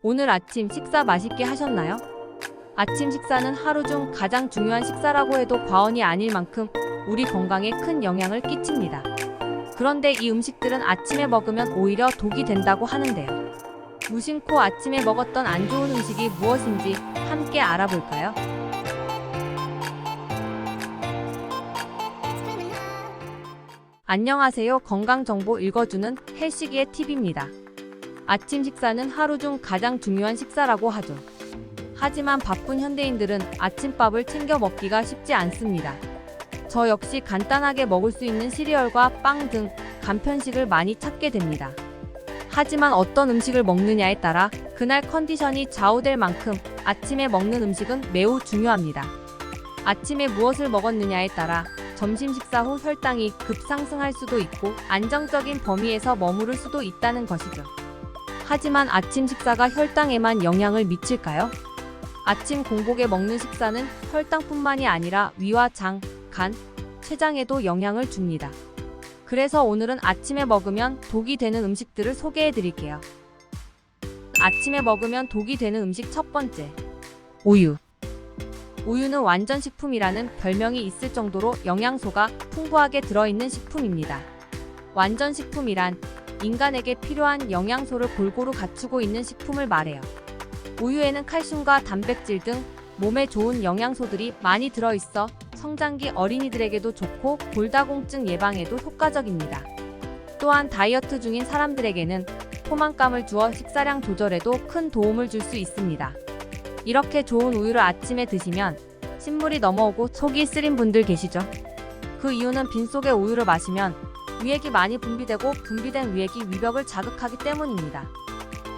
오늘 아침 식사 맛있게 하셨나요? 아침 식사는 하루 중 가장 중요한 식사라고 해도 과언이 아닐 만큼 우리 건강에 큰 영향을 끼칩니다. 그런데 이 음식들은 아침에 먹으면 오히려 독이 된다고 하는데요. 무심코 아침에 먹었던 안 좋은 음식이 무엇인지 함께 알아볼까요? 안녕하세요. 건강정보 읽어주는 헬시기의 팁입니다. 아침 식사는 하루 중 가장 중요한 식사라고 하죠. 하지만 바쁜 현대인들은 아침밥을 챙겨 먹기가 쉽지 않습니다. 저 역시 간단하게 먹을 수 있는 시리얼과 빵 등 간편식을 많이 찾게 됩니다. 하지만 어떤 음식을 먹느냐에 따라 그날 컨디션이 좌우될 만큼 아침에 먹는 음식은 매우 중요합니다. 아침에 무엇을 먹었느냐에 따라 점심 식사 후 혈당이 급상승할 수도 있고 안정적인 범위에서 머무를 수도 있다는 것이죠. 하지만 아침 식사가 혈당에만 영향을 미칠까요? 아침 공복에 먹는 식사는 혈당뿐만이 아니라 위와 장, 간, 췌장에도 영향을 줍니다. 그래서 오늘은 아침에 먹으면 독이 되는 음식들을 소개해 드릴게요. 아침에 먹으면 독이 되는 음식 첫 번째, 우유. 우유는 완전식품이라는 별명이 있을 정도로 영양소가 풍부하게 들어있는 식품입니다. 완전식품이란 인간에게 필요한 영양소를 골고루 갖추고 있는 식품을 말해요. 우유에는 칼슘과 단백질 등 몸에 좋은 영양소들이 많이 들어있어 성장기 어린이들에게도 좋고 골다공증 예방에도 효과적입니다. 또한 다이어트 중인 사람들에게는 포만감을 주어 식사량 조절에도 큰 도움을 줄 수 있습니다. 이렇게 좋은 우유를 아침에 드시면 신물이 넘어오고 속이 쓰린 분들 계시죠? 그 이유는 빈속에 우유를 마시면 위액이 많이 분비되고 분비된 위액이 위벽을 자극하기 때문입니다.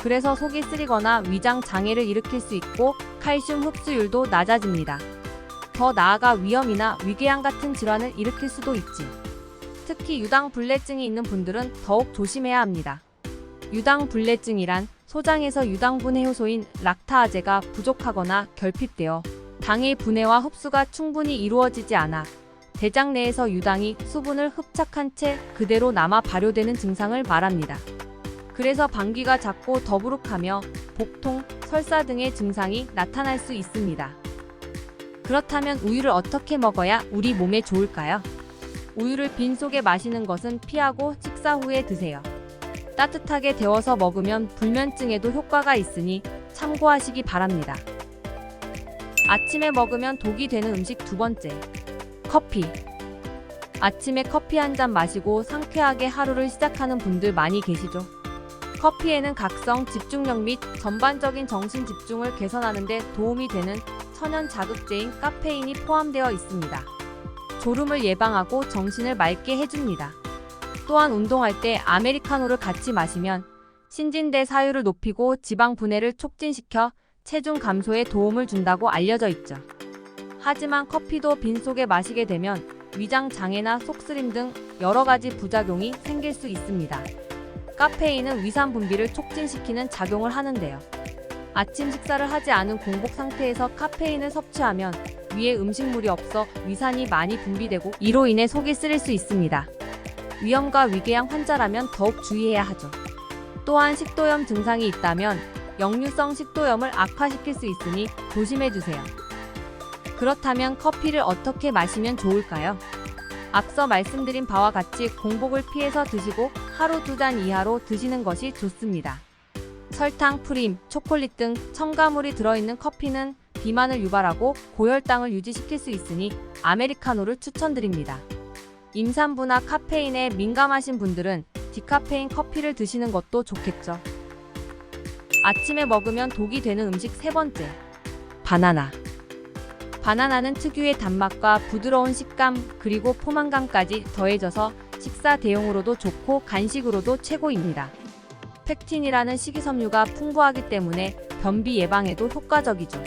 그래서 속이 쓰리거나 위장 장애를 일으킬 수 있고 칼슘 흡수율도 낮아집니다. 더 나아가 위염이나 위궤양 같은 질환을 일으킬 수도 있지. 특히 유당불내증이 있는 분들은 더욱 조심해야 합니다. 유당불내증이란 소장에서 유당분해 효소인 락타아제가 부족하거나 결핍되어 당의 분해와 흡수가 충분히 이루어지지 않아 대장 내에서 유당이 수분을 흡착한 채 그대로 남아 발효되는 증상을 말합니다. 그래서 방귀가 잦고 더부룩하며 복통, 설사 등의 증상이 나타날 수 있습니다. 그렇다면 우유를 어떻게 먹어야 우리 몸에 좋을까요? 우유를 빈속에 마시는 것은 피하고 식사 후에 드세요. 따뜻하게 데워서 먹으면 불면증에도 효과가 있으니 참고하시기 바랍니다. 아침에 먹으면 독이 되는 음식 두 번째, 커피. 아침에 커피 한 잔 마시고 상쾌하게 하루를 시작하는 분들 많이 계시죠? 커피에는 각성, 집중력 및 전반적인 정신 집중을 개선하는 데 도움이 되는 천연 자극제인 카페인이 포함되어 있습니다. 졸음을 예방하고 정신을 맑게 해줍니다. 또한 운동할 때 아메리카노를 같이 마시면 신진대 사유를 높이고 지방 분해를 촉진시켜 체중 감소에 도움을 준다고 알려져 있죠. 하지만 커피도 빈속에 마시게 되면 위장 장애나 속쓰림 등 여러 가지 부작용이 생길 수 있습니다. 카페인은 위산 분비를 촉진시키는 작용을 하는데요. 아침 식사를 하지 않은 공복 상태에서 카페인을 섭취하면 위에 음식물이 없어 위산이 많이 분비되고 이로 인해 속이 쓰릴 수 있습니다. 위염과 위궤양 환자라면 더욱 주의해야 하죠. 또한 식도염 증상이 있다면 역류성 식도염을 악화시킬 수 있으니 조심해주세요. 그렇다면 커피를 어떻게 마시면 좋을까요? 앞서 말씀드린 바와 같이 공복을 피해서 드시고 하루 2잔 이하로 드시는 것이 좋습니다. 설탕, 프림, 초콜릿 등 첨가물이 들어있는 커피는 비만을 유발하고 고혈당을 유지시킬 수 있으니 아메리카노를 추천드립니다. 임산부나 카페인에 민감하신 분들은 디카페인 커피를 드시는 것도 좋겠죠. 아침에 먹으면 독이 되는 음식 세 번째, 바나나. 바나나는 특유의 단맛과 부드러운 식감 그리고 포만감까지 더해져서 식사 대용으로도 좋고 간식으로도 최고입니다. 펙틴이라는 식이섬유가 풍부하기 때문에 변비 예방에도 효과적이죠.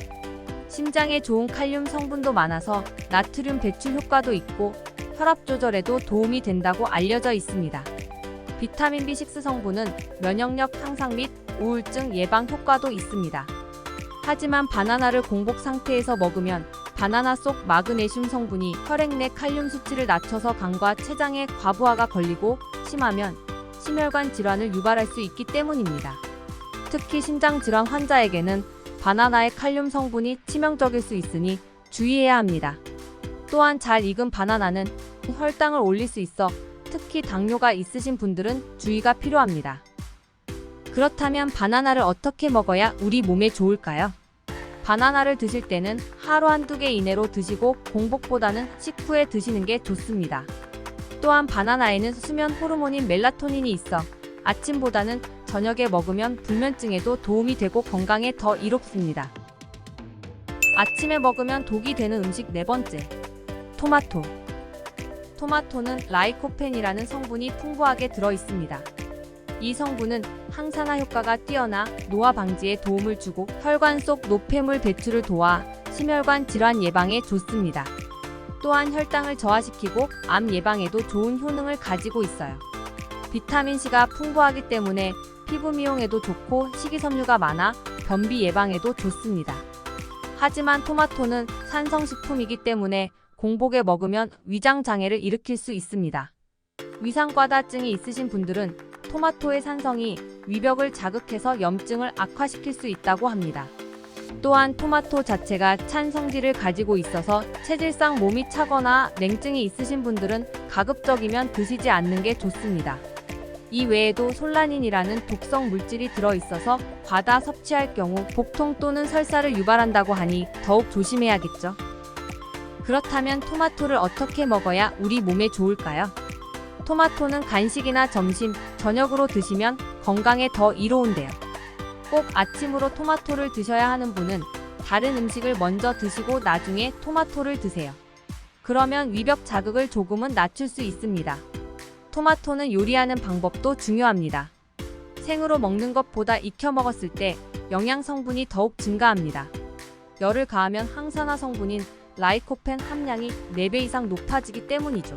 심장에 좋은 칼륨 성분도 많아서 나트륨 배출 효과도 있고 혈압 조절에도 도움이 된다고 알려져 있습니다. 비타민 B6 성분은 면역력 향상 및 우울증 예방 효과도 있습니다. 하지만 바나나를 공복 상태에서 먹으면 바나나 속 마그네슘 성분이 혈액 내 칼륨 수치를 낮춰서 간과 췌장에 과부하가 걸리고 심하면 심혈관 질환을 유발할 수 있기 때문입니다. 특히 신장질환 환자에게는 바나나의 칼륨 성분이 치명적일 수 있으니 주의해야 합니다. 또한 잘 익은 바나나는 혈당을 올릴 수 있어 특히 당뇨가 있으신 분들은 주의가 필요합니다. 그렇다면 바나나를 어떻게 먹어야 우리 몸에 좋을까요? 바나나를 드실 때는 하루 한두 개 이내로 드시고 공복보다는 식후에 드시는 게 좋습니다. 또한 바나나에는 수면 호르몬인 멜라토닌이 있어 아침보다는 저녁에 먹으면 불면증에도 도움이 되고 건강에 더 이롭습니다. 아침에 먹으면 독이 되는 음식 네 번째, 토마토. 토마토는 라이코펜이라는 성분이 풍부하게 들어 있습니다. 이 성분은 항산화 효과가 뛰어나 노화 방지에 도움을 주고 혈관 속 노폐물 배출을 도와 심혈관 질환 예방에 좋습니다. 또한 혈당을 저하시키고 암 예방에도 좋은 효능을 가지고 있어요. 비타민C가 풍부하기 때문에 피부 미용에도 좋고 식이섬유가 많아 변비 예방에도 좋습니다. 하지만 토마토는 산성식품이기 때문에 공복에 먹으면 위장 장애를 일으킬 수 있습니다. 위상과다증이 있으신 분들은 토마토의 산성이 위벽을 자극해서 염증을 악화시킬 수 있다고 합니다. 또한 토마토 자체가 찬 성질을 가지고 있어서 체질상 몸이 차거나 냉증이 있으신 분들은 가급적이면 드시지 않는 게 좋습니다. 이 외에도 솔라닌이라는 독성 물질이 들어있어서 과다 섭취할 경우 복통 또는 설사를 유발한다고 하니 더욱 조심해야겠죠. 그렇다면 토마토를 어떻게 먹어야 우리 몸에 좋을까요? 토마토는 간식이나 점심, 저녁으로 드시면 건강에 더 이로운데요. 꼭 아침으로 토마토를 드셔야 하는 분은 다른 음식을 먼저 드시고 나중에 토마토를 드세요. 그러면 위벽 자극을 조금은 낮출 수 있습니다. 토마토는 요리하는 방법도 중요합니다. 생으로 먹는 것보다 익혀 먹었을 때 영양 성분이 더욱 증가합니다. 열을 가하면 항산화 성분인 라이코펜 함량이 4배 이상 높아지기 때문이죠.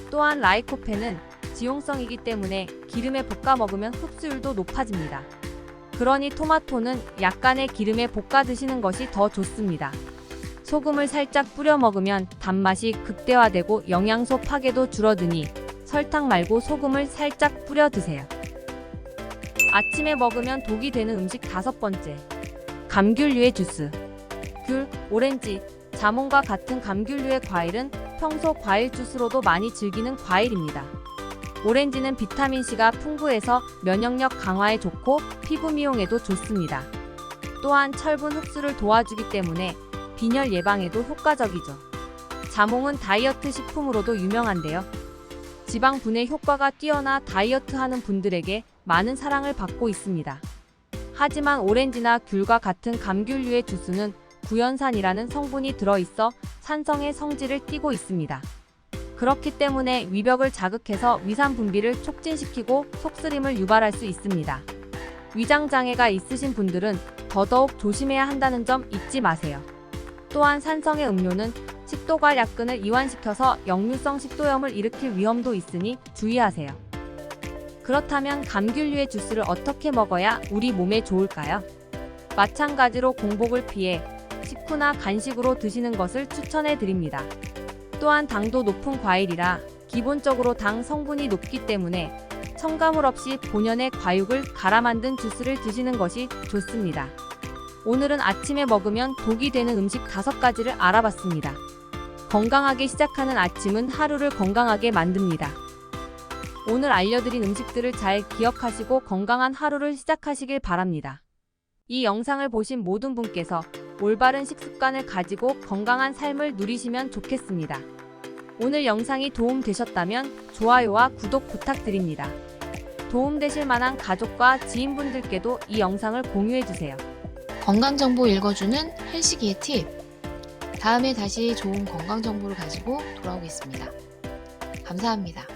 또한 라이코펜은 지용성이기 때문에 기름에 볶아 먹으면 흡수율도 높아집니다. 그러니 토마토는 약간의 기름에 볶아 드시는 것이 더 좋습니다. 소금을 살짝 뿌려 먹으면 단맛이 극대화되고 영양소 파괴도 줄어드니 설탕 말고 소금을 살짝 뿌려 드세요. 아침에 먹으면 독이 되는 음식 5번째, 감귤류의 주스. 귤, 오렌지, 자몽과 같은 감귤류의 과일은 평소 과일 주스로도 많이 즐기는 과일입니다. 오렌지는 비타민C가 풍부해서 면역력 강화에 좋고 피부 미용에도 좋습니다. 또한 철분 흡수를 도와주기 때문에 빈혈 예방에도 효과적이죠. 자몽은 다이어트 식품으로도 유명한데요. 지방 분해 효과가 뛰어나 다이어트 하는 분들에게 많은 사랑을 받고 있습니다. 하지만 오렌지나 귤과 같은 감귤류의 주스는 구연산이라는 성분이 들어있어 산성의 성질을 띠고 있습니다. 그렇기 때문에 위벽을 자극해서 위산 분비를 촉진시키고 속쓰림을 유발할 수 있습니다. 위장 장애가 있으신 분들은 더더욱 조심해야 한다는 점 잊지 마세요. 또한 산성의 음료는 식도가 약근을 이완시켜서 역류성 식도염을 일으킬 위험도 있으니 주의하세요. 그렇다면 감귤류의 주스를 어떻게 먹어야 우리 몸에 좋을까요? 마찬가지로 공복을 피해 식후나 간식으로 드시는 것을 추천해 드립니다. 또한 당도 높은 과일이라 기본적으로 당 성분이 높기 때문에 첨가물 없이 본연의 과육을 갈아 만든 주스를 드시는 것이 좋습니다. 오늘은 아침에 먹으면 독이 되는 음식 5가지를 알아봤습니다. 건강하게 시작하는 아침은 하루를 건강하게 만듭니다. 오늘 알려드린 음식들을 잘 기억하시고 건강한 하루를 시작하시길 바랍니다. 이 영상을 보신 모든 분께서 올바른 식습관을 가지고 건강한 삶을 누리시면 좋겠습니다. 오늘 영상이 도움되셨다면 좋아요와 구독 부탁드립니다. 도움되실 만한 가족과 지인분들께도 이 영상을 공유해주세요. 건강정보 읽어주는 헬시기의 팁. 다음에 다시 좋은 건강정보를 가지고 돌아오겠습니다. 감사합니다.